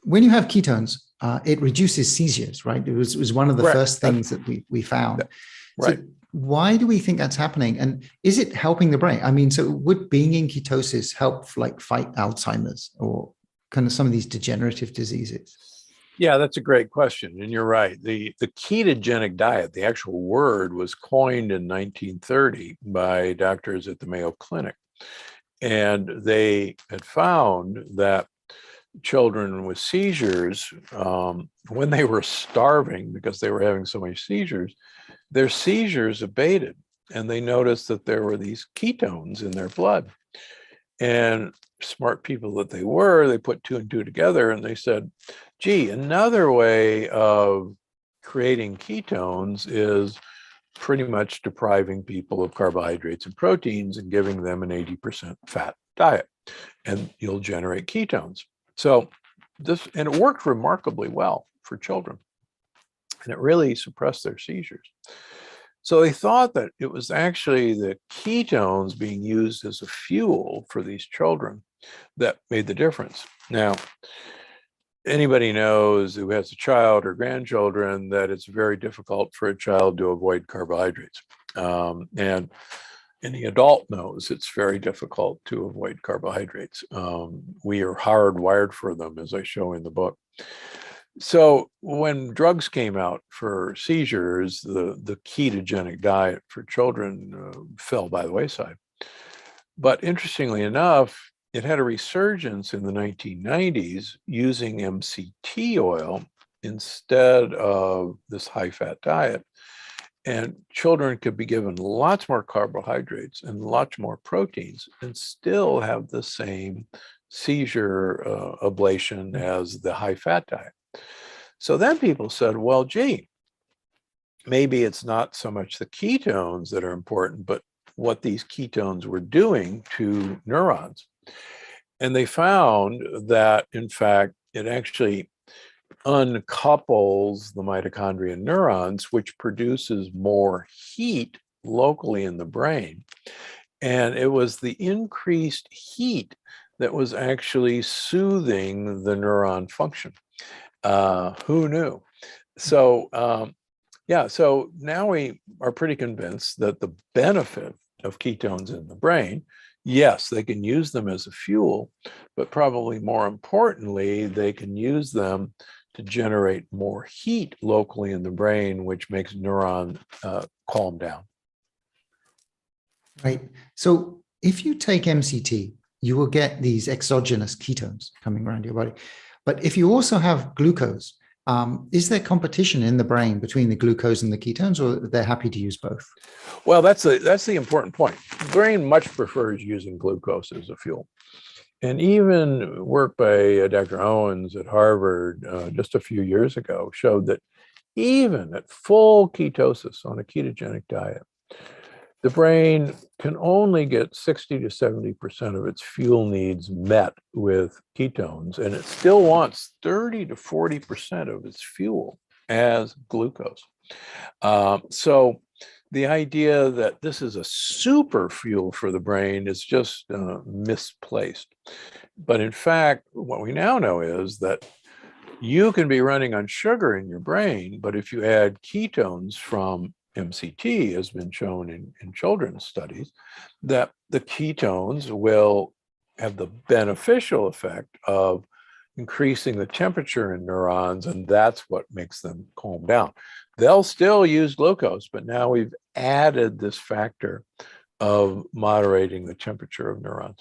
when you have ketones, it reduces seizures, right? It was one of the Correct. first things that we found. Right. So why do we think that's happening? And is it helping the brain? I mean, so would being in ketosis help like fight Alzheimer's or kind of some of these degenerative diseases? Yeah, that's a great question. And you're right. The ketogenic diet, the actual word, was coined in 1930 by doctors at the Mayo Clinic. And they had found that children with seizures, when they were starving because they were having so many seizures, their seizures abated. And they noticed that there were these ketones in their blood. And smart people that they were, they put two and two together and they said, gee, another way of creating ketones is pretty much depriving people of carbohydrates and proteins and giving them an 80% fat diet, and you'll generate ketones. So and it worked remarkably well for children, and it really suppressed their seizures. So they thought that it was actually the ketones being used as a fuel for these children that made the difference. Now, anybody knows who has a child or grandchildren that it's very difficult for a child to avoid carbohydrates. And any adult knows it's very difficult to avoid carbohydrates. We are hardwired for them, as I show in the book. So when drugs came out for seizures, the ketogenic diet for children fell by the wayside. But interestingly enough, it had a resurgence in the 1990s using MCT oil instead of this high-fat diet. And children could be given lots more carbohydrates and lots more proteins and still have the same seizure ablation as the high-fat diet. So then people said, well, gee, maybe it's not so much the ketones that are important, but what these ketones were doing to neurons. And they found that, in fact, it actually uncouples the mitochondria neurons, which produces more heat locally in the brain. And it was the increased heat that was actually soothing the neuron function. Who knew? So, so now we are pretty convinced that the benefit of ketones in the brain, yes, they can use them as a fuel, but probably more importantly, they can use them to generate more heat locally in the brain, which makes neuron calm down. Right. So if you take MCT, you will get these exogenous ketones coming around your body. But if you also have glucose, is there competition in the brain between the glucose and the ketones, or they're happy to use both? Well, that's the important point. The brain much prefers using glucose as a fuel. And even work by Dr. Owens at Harvard just a few years ago showed that even at full ketosis on a ketogenic diet, the brain can only get 60 to 70% of its fuel needs met with ketones, and it still wants 30 to 40% of its fuel as glucose. So the idea that this is a super fuel for the brain is just misplaced. But in fact, what we now know is that you can be running on sugar in your brain, but if you add ketones from MCT, has been shown in children's studies, that the ketones will have the beneficial effect of increasing the temperature in neurons, and that's what makes them calm down. They'll still use glucose, but now we've added this factor of moderating the temperature of neurons.